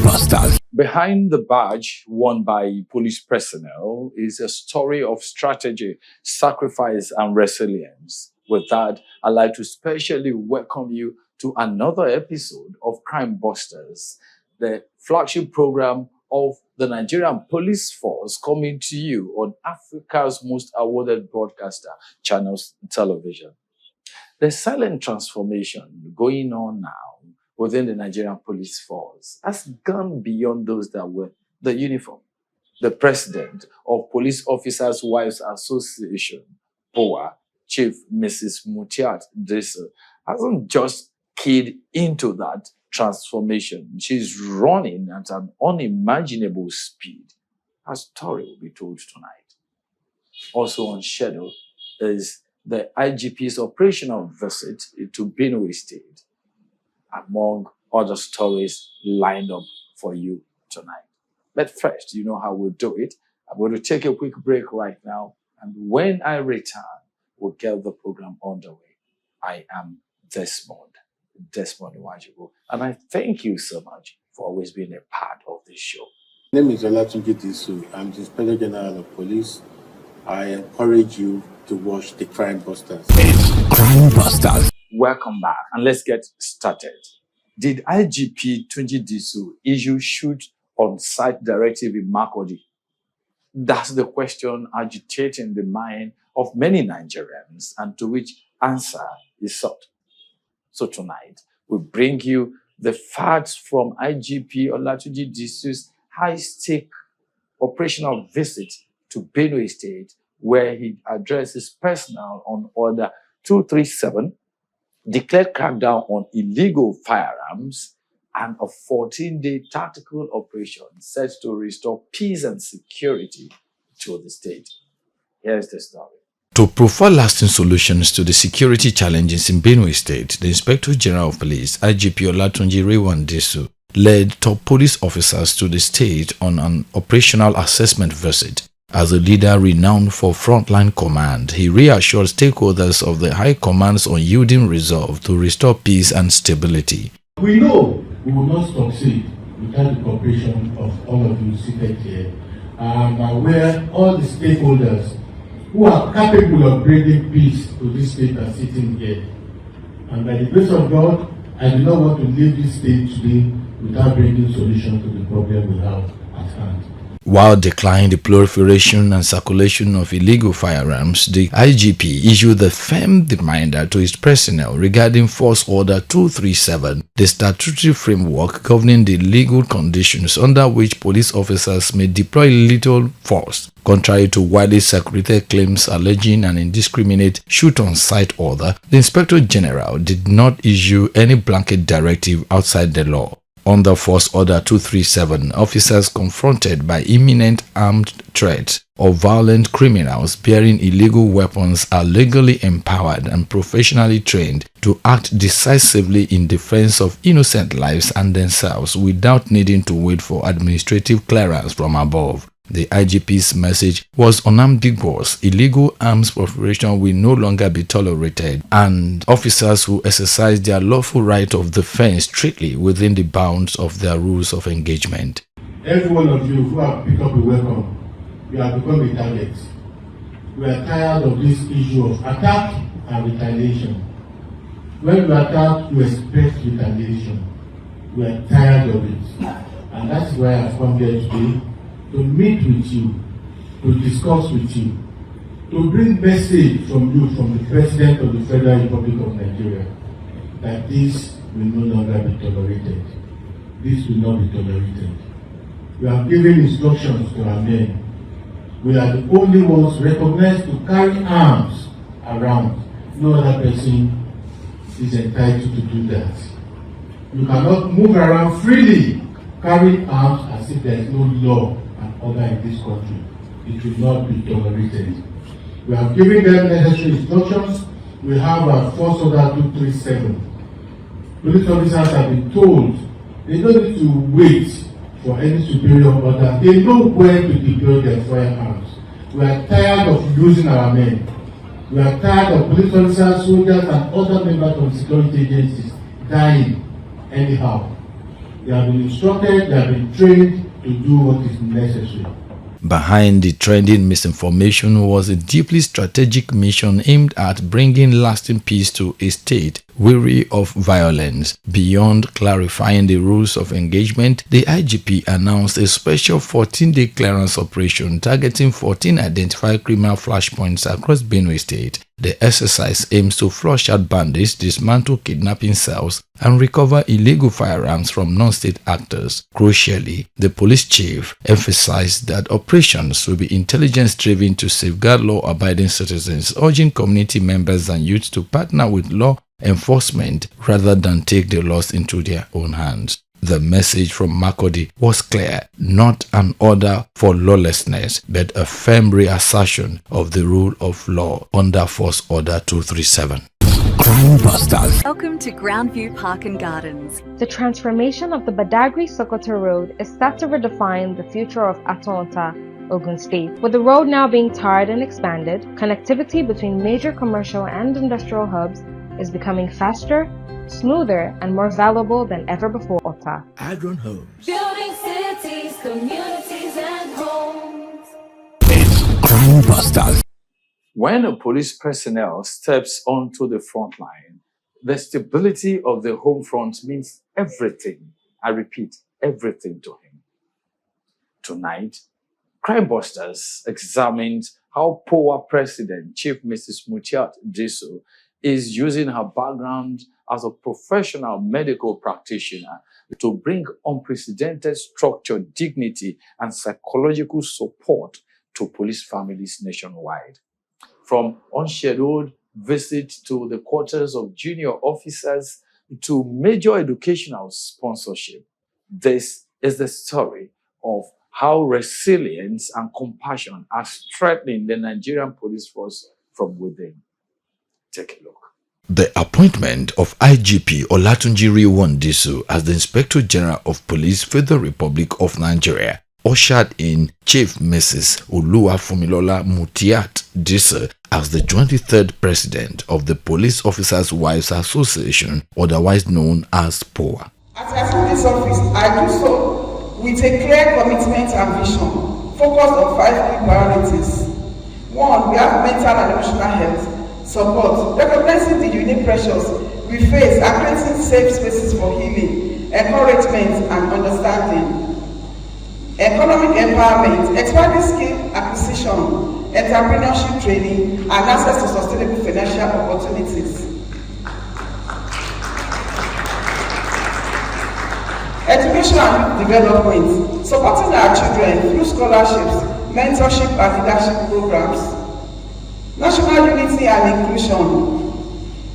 Busters. Behind the badge worn by police personnel is a story of strategy, sacrifice, and resilience. With that, I'd like to specially welcome you to another episode of Crime Busters, the flagship program of the Nigerian Police Force, coming to you on Africa's most awarded broadcaster, Channels Television. The silent transformation going on now within the Nigerian Police Force has gone beyond those that wear the uniform. The president of Police Officers' Wives Association, POWA, Chief Mrs. Mutiat Disu, hasn't just keyed into that transformation. She's running at an unimaginable speed. Her story will be told tonight. Also on schedule is the IGP's operational visit to Benue State, among other stories lined up for you tonight. But first, you know how we'll do it. I'm going to take a quick break right now, and when I return, we'll get the program underway. I am Desmond Wajibu, and I thank you so much for always being a part of this show. My name is Olatunji Disu. I'm the Inspector General of Police. I encourage you to watch the Crime Busters. It's Crime Busters. Welcome back, and let's get started. Did IGP Tunji Disu issue shoot-on-sight directive in Makurdi? That's the question agitating the mind of many Nigerians, and to which answer is sought. So tonight, we bring you the facts from IGP Olatunji Disu's high-stake operational visit to Benue State, where he addresses personnel on Order 237, declared crackdown on illegal firearms, and a 14-day tactical operation set to restore peace and security to the state. Here's the story. To provide lasting solutions to the security challenges in Benue State, the Inspector General of Police, IGP Olatunji Disu, led top police officers to the state on an operational assessment visit. As a leader renowned for frontline command, he reassured stakeholders of the High Command's unyielding resolve to restore peace and stability. We know we will not succeed without the cooperation of all of you seated here. I'm aware all the stakeholders who are capable of bringing peace to this state are sitting here. And by the grace of God, I do not want to leave this state today without bringing solution to the problem we have at hand. While declining the proliferation and circulation of illegal firearms, the IGP issued a firm reminder to its personnel regarding Force Order 237, the statutory framework governing the legal conditions under which police officers may deploy lethal force. Contrary to widely circulated claims alleging an indiscriminate shoot-on-sight order, the Inspector General did not issue any blanket directive outside the law. Under Force Order 237, officers confronted by imminent armed threats or violent criminals bearing illegal weapons are legally empowered and professionally trained to act decisively in defense of innocent lives and themselves without needing to wait for administrative clearance from above. The IGP's message was unambiguous. Illegal arms proliferation will no longer be tolerated, and officers will exercise their lawful right of defense strictly within the bounds of their rules of engagement. Every one of you who have picked up a weapon, you have become a target. We are tired of this issue of attack and retaliation. When you attack, you expect retaliation. We are tired of it. And that's why I've come here today, to meet with you, to discuss with you, to bring message from you, from the President of the Federal Republic of Nigeria, that this will no longer be tolerated. This will not be tolerated. We have given instructions to our men. We are the only ones recognized to carry arms around. No other person is entitled to do that. You cannot move around freely, carrying arms as if there is no law and order in this country. It will not be tolerated. We have given them necessary instructions. We have our Force Order 237. Police officers have been told they don't need to wait for any superior order. They know where to deploy their firearms. We are tired of losing our men. We are tired of police officers, soldiers, and other members of security agencies dying anyhow. They have been instructed, they have been trained to do what is necessary. Behind the trending misinformation was a deeply strategic mission aimed at bringing lasting peace to a state weary of violence. Beyond clarifying the rules of engagement, the IGP announced a special 14-day clearance operation targeting 14 identified criminal flashpoints across Benue State. The exercise aims to flush out bandits, dismantle kidnapping cells, and recover illegal firearms from non-state actors. Crucially, the police chief emphasized that operations will be intelligence-driven to safeguard law-abiding citizens, urging community members and youth to partner with law enforcement rather than take the laws into their own hands. The message from Makurdi was clear: not an order for lawlessness, but a firm reassertion of the rule of law under Force Order 237. Crime Busters. Welcome to Groundview Park and Gardens. The transformation of the Badagry-Sokoto Road is set to redefine the future of Atonta, Ogun State. With the road now being tarred and expanded, connectivity between major commercial and industrial hubs is becoming faster, smoother, and more valuable than ever before. Ota. Adron Homes. Building cities, communities, and homes. It's Crime Busters. When a police personnel steps onto the front line, the stability of the home front means everything. I repeat, everything to him. Tonight, Crime Busters examined how POWA President Chief Mrs. Mutiat Disu is using her background as a professional medical practitioner to bring unprecedented structure, dignity, and psychological support to police families nationwide. From unscheduled visits to the quarters of junior officers to major educational sponsorship, this is the story of how resilience and compassion are strengthening the Nigerian police force from within. Take a look. The appointment of IGP Olatunji Disu as the Inspector General of Police for the Republic of Nigeria ushered in Chief Mrs. Oluwafunmilola Mutiat Disu as the 23rd President of the Police Officers' Wives Association, otherwise known as POWA. As I assume this office, I do so with a clear commitment and vision, focused on 5 key priorities. 1, we have mental and emotional health support, recognizing the unique pressures we face and creating safe spaces for healing, encouragement, and understanding. Economic empowerment, expanding skill acquisition, entrepreneurship training, and access to sustainable financial opportunities. Education and development, supporting our children through scholarships, mentorship, and leadership programs. National unity and inclusion,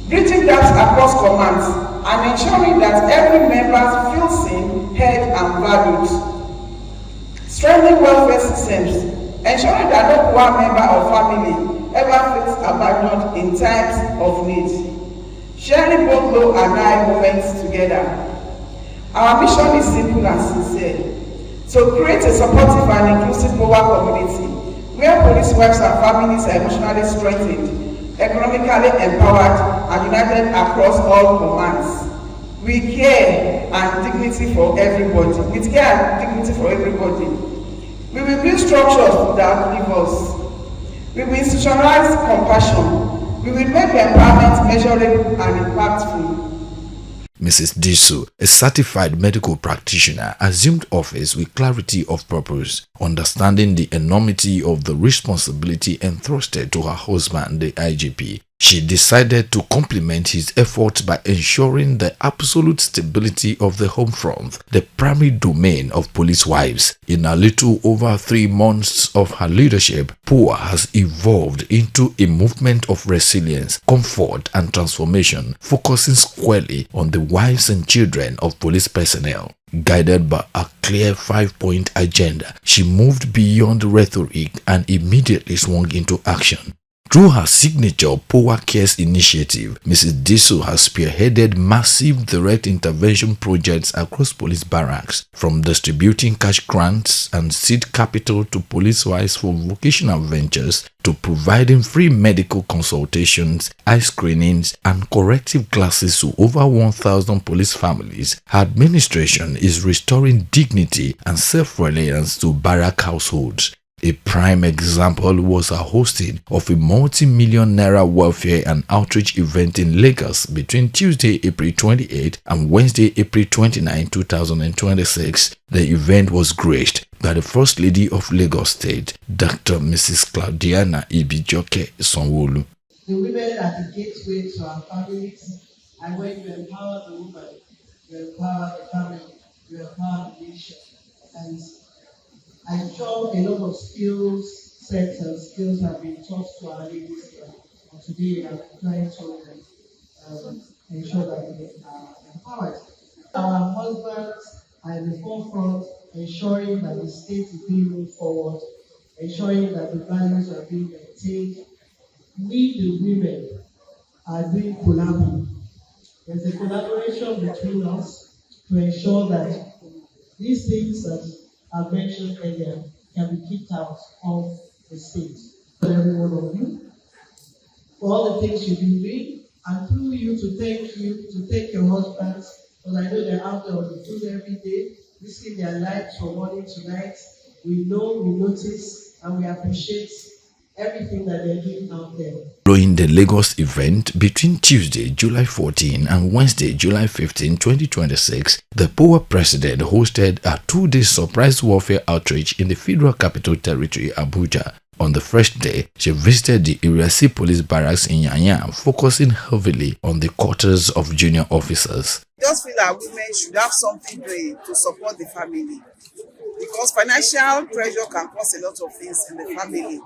bridging gaps across commands, and ensuring that every member feels seen, heard, and valued. Strengthening welfare systems, ensuring that no poor member or family ever feels abandoned in times of need. Sharing both low and high moments together. Our mission is simple and sincere: to create a supportive and inclusive POWA community where police wives and families are emotionally strengthened, economically empowered, and united across all commands. With care and dignity for everybody. We will build structures that leave us. We will institutionalize compassion. We will make empowerment measurable and impactful. Mrs. Disu, a certified medical practitioner, assumed office with clarity of purpose, understanding the enormity of the responsibility entrusted to her husband, the IGP. She decided to complement his efforts by ensuring the absolute stability of the home front, the primary domain of police wives. In a little over 3 months of her leadership, POWA has evolved into a movement of resilience, comfort, and transformation, focusing squarely on the wives and children of police personnel. Guided by a clear 5-point agenda, she moved beyond rhetoric and immediately swung into action. Through her signature POWA Cares initiative, Mrs. Disu has spearheaded massive direct intervention projects across police barracks, from distributing cash grants and seed capital to police-wise for vocational ventures to providing free medical consultations, eye screenings, and corrective classes to over 1,000 police families. Her administration is restoring dignity and self-reliance to barrack households. A prime example was a hosting of a multi-million naira welfare and outreach event in Lagos between Tuesday, April 28 and Wednesday, April 29, 2026. The event was graced by the First Lady of Lagos State, Dr. Mrs. Claudiana Ibijoke Sonwolu. The women are the gateway to our families, and when you empower the woman, you empower the family, you empower the nation. And I'm sure a lot of sets and skills have been taught to our ladies here. And today I'm trying to ensure that they are empowered. Our husbands are in the forefront, ensuring that the state is being moved forward, ensuring that the values are being maintained. We, the women, are doing collaboration. There's a collaboration between us to ensure that these things that I mentioned earlier can be kicked out of the state. For every one of you, for all the things you've been doing, and through you to thank your husbands, because I know they're out there on the field every day, risking their lives from morning to night. We know, we notice, and we appreciate everything that they're doing out there. Following the Lagos event between Tuesday, July 14 and Wednesday, July 15, 2026, the POWA president hosted a two-day surprise warfare outreach in the Federal Capital Territory, Abuja. On the first day, she visited the Area C Police Barracks in Yanya, focusing heavily on the quarters of junior officers. I just feel that women should have something doing to support the family, because financial pressure can cause a lot of things in the family.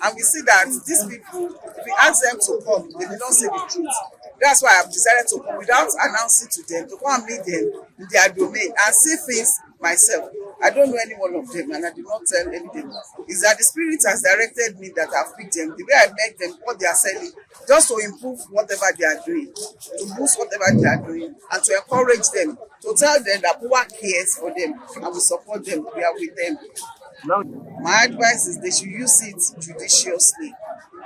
And we see that these people, if we ask them to come, they will not say the truth. That's why I've decided to come without announcing to them, to come and meet them in their domain and see things myself. I don't know any one of them, and I did not tell any of them. It's that the Spirit has directed me that I've picked them, the way I met them, what they are selling, just to improve whatever they are doing, to boost whatever they are doing, and to encourage them, to tell them that POWA cares for them, and we support them, we are with them. My advice is they should use it judiciously,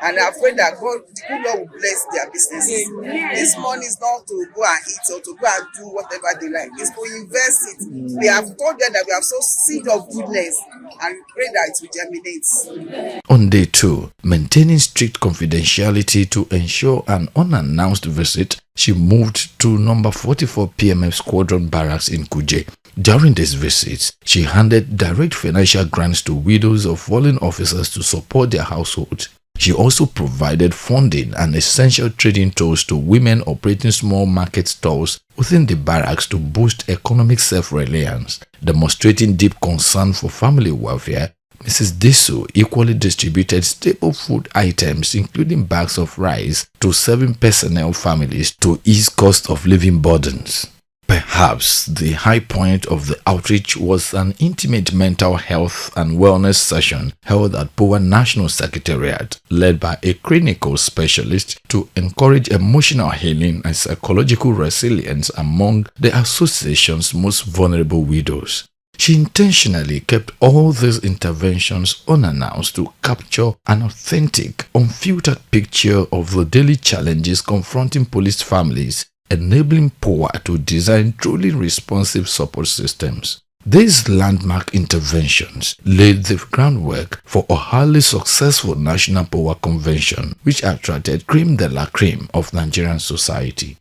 and I pray that God, the good Lord, will bless their businesses. This money is not to go and eat or to go and do whatever they like. It's to invest it. We have told them that we have sowed seed of goodness, and we pray that it will germinate. On day 2, maintaining strict confidentiality to ensure an unannounced visit, she moved to number 44 PMF Squadron Barracks in Kuje. During this visit, she handed direct financial grants to widows of fallen officers to support their households. She also provided funding and essential trading tools to women operating small market stores within the barracks to boost economic self-reliance. Demonstrating deep concern for family welfare, Mrs. Disu equally distributed staple food items including bags of rice to serving personnel families to ease cost of living burdens. Perhaps the high point of the outreach was an intimate mental health and wellness session held at POWA National Secretariat, led by a clinical specialist to encourage emotional healing and psychological resilience among the association's most vulnerable widows. She intentionally kept all these interventions unannounced to capture an authentic, unfiltered picture of the daily challenges confronting police families, enabling POWA to design truly responsive support systems. These landmark interventions laid the groundwork for a highly successful National POWA Convention, which attracted creme de la creme of Nigerian society.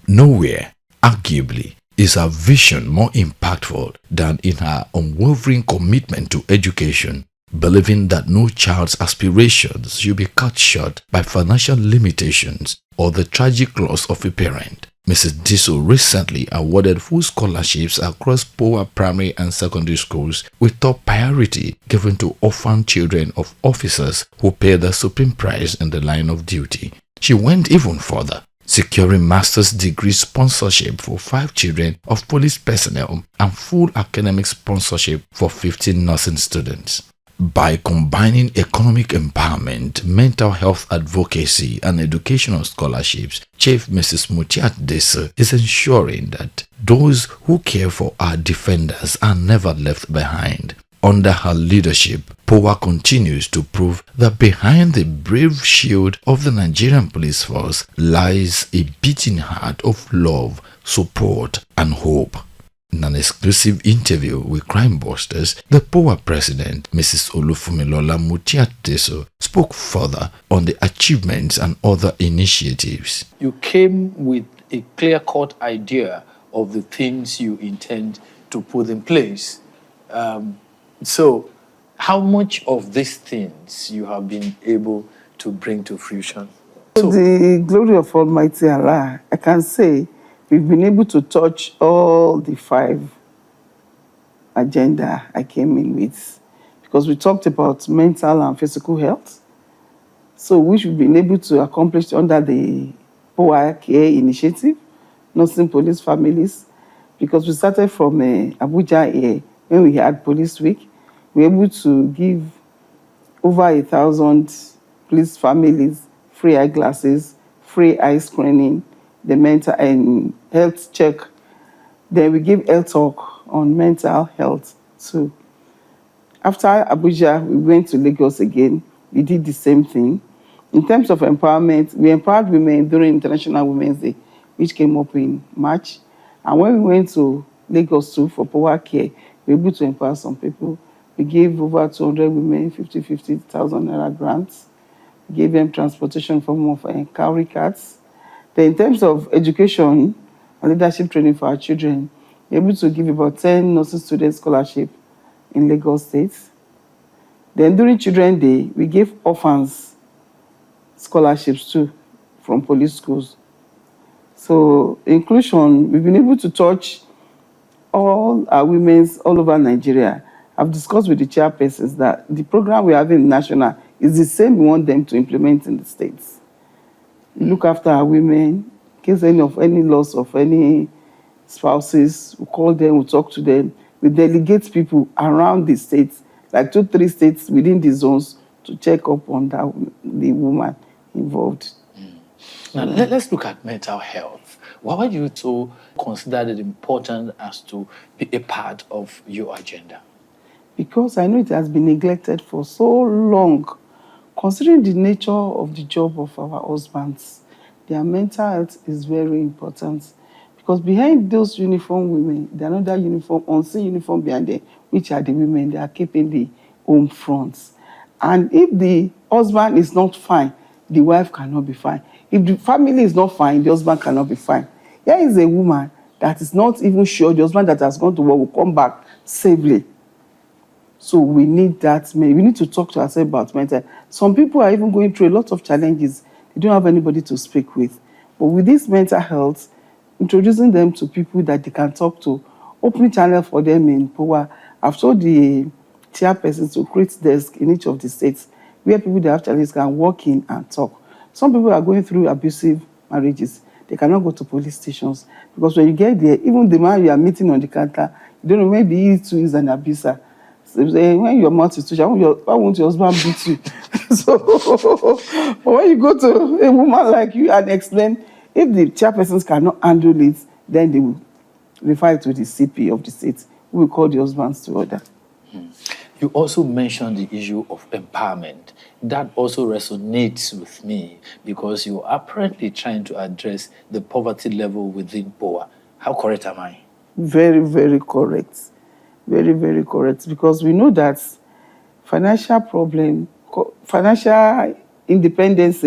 Nowhere, arguably, is her vision more impactful than in her unwavering commitment to education, believing that no child's aspirations should be cut short by financial limitations or the tragic loss of a parent. Mrs. Disu recently awarded full scholarships across POWA primary and secondary schools, with top priority given to orphan children of officers who pay the supreme price in the line of duty. She went even further, securing master's degree sponsorship for 5 children of police personnel and full academic sponsorship for 15 nursing students. By combining economic empowerment, mental health advocacy, and educational scholarships, Chief Mrs. Mutiat Disu is ensuring that those who care for our defenders are never left behind. Under her leadership, POWA continues to prove that behind the brave shield of the Nigerian police force lies a beating heart of love, support, and hope. In an exclusive interview with Crime Busters, the POWA president, Mrs. Olufumilola Mutiat Disu, spoke further on the achievements and other initiatives. You came with a clear-cut idea of the things you intend to put in place. So, how much of these things you have been able to bring to fruition? To the glory of Almighty Allah, I can say we've been able to touch all the 5 agenda I came in with, because we talked about mental and physical health, so which we've been able to accomplish under the POWA Care Initiative, Nursing Police Families, because we started from Abuja here when we had Police Week. We were able to give over 1,000 police families free eyeglasses, free eye screening, the mental and health check. Then we give health talk on mental health too. After Abuja, we went to Lagos again. We did the same thing. In terms of empowerment, we empowered women during International Women's Day, which came up in March. And when we went to Lagos too for POWA Care, we were able to empower some people. We gave over 200 women 50,000 naira grants. We gave them transportation form of cowrie carts. Then in terms of education and leadership training for our children, we're able to give about 10 nursing student scholarship in Lagos State. Then during Children's Day, we gave orphans scholarships too from police schools. So inclusion, we've been able to touch all our women all over Nigeria. I've discussed with the chairpersons that the program we have in national is the same we want them to implement in the states. We look after our women, in case any loss of any spouses, we call them, we talk to them, we delegate people around the states, like 2-3 states within the zones, to check up on the woman involved. Now, let's look at mental health. Why do you so consider it important as to be a part of your agenda? Because I know it has been neglected for so long. Considering the nature of the job of our husbands, their mental health is very important. Because behind those uniform women, there are another uniform, unseen uniform behind them, which are the women that are keeping the home fronts. And if the husband is not fine, the wife cannot be fine. If the family is not fine, the husband cannot be fine. Here is a woman that is not even sure the husband that has gone to work will come back safely. So we need that. We need to talk to ourselves about mental health. Some people are even going through a lot of challenges. They don't have anybody to speak with. But with this mental health, introducing them to people that they can talk to, opening channel for them in POWA. I've told the chairpersons to create desk in each of the states where people that have challenges can walk in and talk. Some people are going through abusive marriages. They cannot go to police stations because when you get there, even the man you are meeting on the counter, you don't know, maybe he too is an abuser. So when your mouth is too sharp, why won't your husband beat you? So, but when you go to a woman like you and explain, if the chairpersons cannot handle it, then they will refer it to the CP of the state, who will call the husbands to order. You also mentioned the issue of empowerment. That also resonates with me because you're apparently trying to address the poverty level within POWA. How correct am I? Very, very correct. Very, very correct. Because we know that financial independence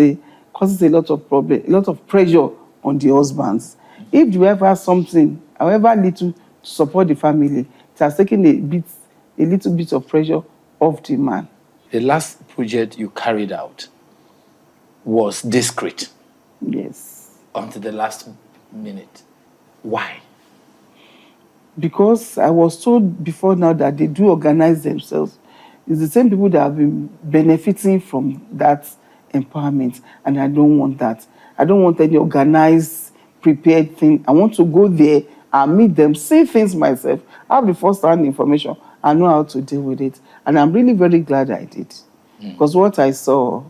causes a lot of problem, a lot of pressure on the husbands. If you ever have something, however little, to support the family, it has taken a little bit of pressure off the man. The last project you carried out was discreet. Yes. Until the last minute. Why? Because I was told before now that they do organize themselves. It's the same people that have been benefiting from that empowerment, and I don't want that. I don't want any organized, prepared thing. I want to go there and meet them, see things myself, have the first-hand information, I know how to deal with it. And I'm really very glad I did. Because what I saw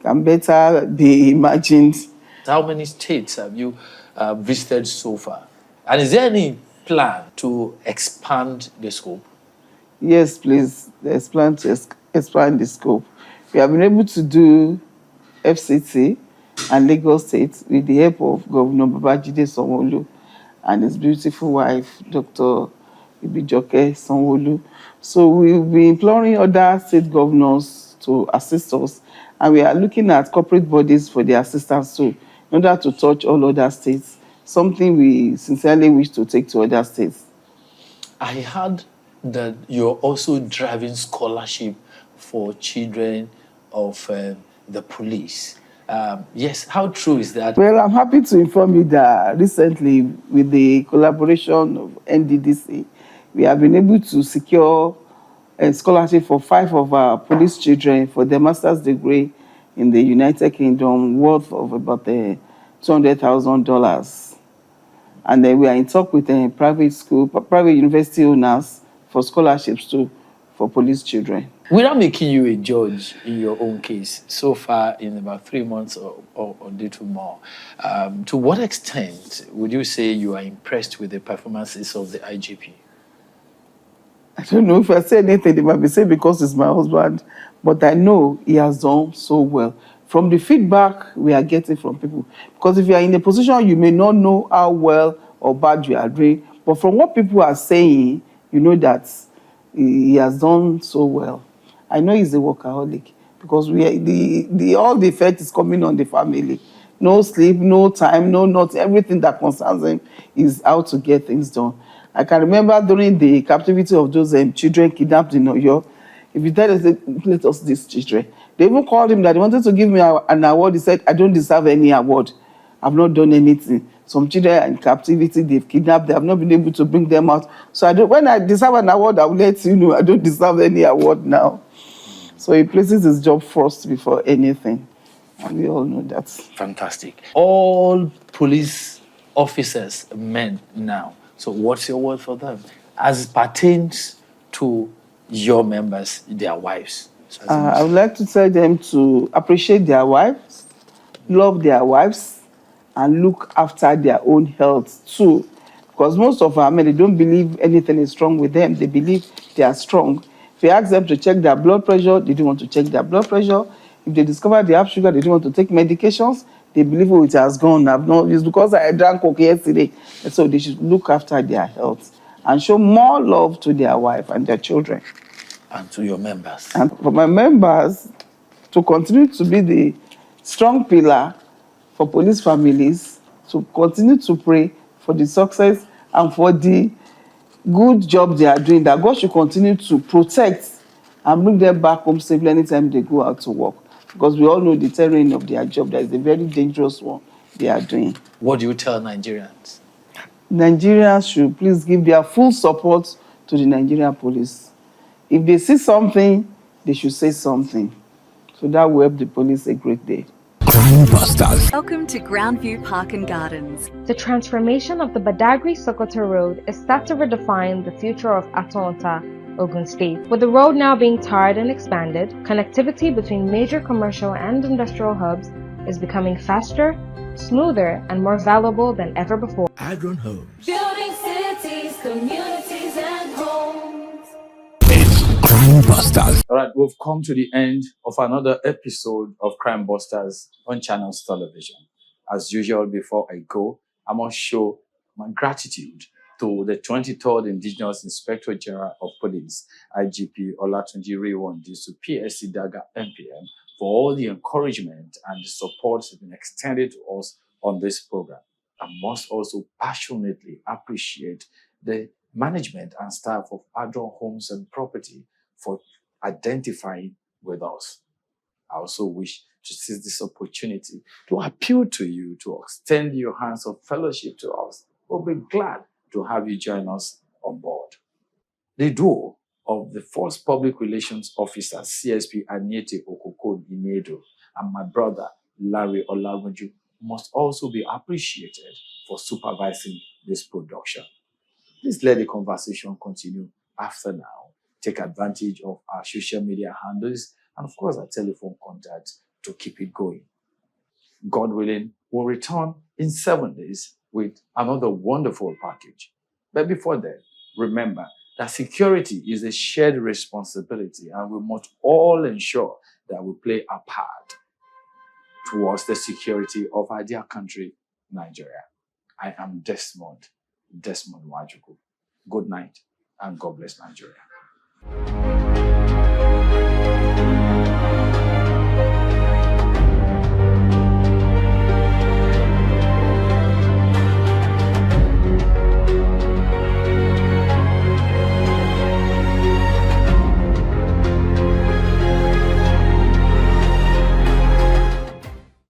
can better be imagined. How many states have you visited so far? And is there any plan to expand the scope? Yes, please. There's plan to expand the scope. We have been able to do FCT and Lagos State with the help of Governor Babajide Sanwo-Olu and his beautiful wife, Dr. Ibijoke Sanwo-Olu. So we'll be imploring other state governors to assist us, and we are looking at corporate bodies for their assistance too, in order to touch all other states, something we sincerely wish to take to other states. I heard that you're also driving scholarship for children of the police. Yes, how true is that? Well, I'm happy to inform you that recently, with the collaboration of NDDC, we have been able to secure a scholarship for 5 of our police children for their master's degree in the United Kingdom, worth of about $200,000. And then we are in talk with private university owners for scholarships too for police children. Without making you a judge in your own case, so far in about 3 months or a little more, to what extent would you say you are impressed with the performances of the IGP? I don't know if I say anything, they might be saying because it's my husband, but I know he has done so well. From the feedback we are getting from people, because if you are in a position, you may not know how well or bad you are doing, but from what people are saying, you know that he has done so well. I know he's a workaholic because all the effect is coming on the family. No sleep, no time, no nothing. Everything that concerns him is how to get things done. I can remember during the captivity of those children kidnapped in Oyo, if you tell us, let us these children. They even called him that they wanted to give me an award. He said, I don't deserve any award. I've not done anything. Some children are in captivity, they've kidnapped, they have not been able to bring them out. So when I deserve an award, I will let you know I don't deserve any award now. So he places his job first before anything. And we all know that. Fantastic. All police officers are men now. So what's your word for them? As it pertains to your members, their wives. I would like to tell them to appreciate their wives, love their wives, and look after their own health too. Because most of our men, they don't believe anything is wrong with them. They believe they are strong. If you ask them to check their blood pressure, they don't want to check their blood pressure. If they discover they have sugar, they don't want to take medications. They believe, oh, it has gone. It's because I drank coke yesterday. And so they should look after their health and show more love to their wife and their children. And to your members. And for my members to continue to be the strong pillar for police families, to continue to pray for the success and for the good job they are doing, that God should continue to protect and bring them back home safely anytime they go out to work. Because we all know the terrain of their job, that is a very dangerous one they are doing. What do you tell Nigerians? Nigerians should please give their full support to the Nigerian police. If they see something, they should say something. So that will help the police a great day. Crime Busters. Welcome to Grandview Park and Gardens. The transformation of the Badagry-Sokoto Road is set to redefine the future of Atonta, Ogun State. With the road now being tarred and expanded, connectivity between major commercial and industrial hubs is becoming faster, smoother, and more valuable than ever before. Adron Homes. Building cities, communities, and homes. It's Crime Busters. All right, we've come to the end of another episode of Crime Busters on Channels Television. As usual, before I go, I must show my gratitude to the 23rd Indigenous Inspector General of Police, IGP Olatunji Disu, PSC Daga MPM, for all the encouragement and the support that's been extended to us on this program. I must also passionately appreciate the management and staff of Adron Homes and Property for identifying with us. I also wish to seize this opportunity to appeal to you to extend your hands of fellowship to us. We'll be glad to have you join us on board. The duo of the first public relations officer, CSP Anyete Okoko Inedo, and my brother, Larry Olatunji, must also be appreciated for supervising this production. Please let the conversation continue after now. Take advantage of our social media handles and, of course, our telephone contacts to keep it going. God willing, we'll return in 7 days with another wonderful package. But before then, remember that security is a shared responsibility, and we must all ensure that we play our part towards the security of our dear country, Nigeria. I am Desmond Wajuku. Good night, and God bless Nigeria.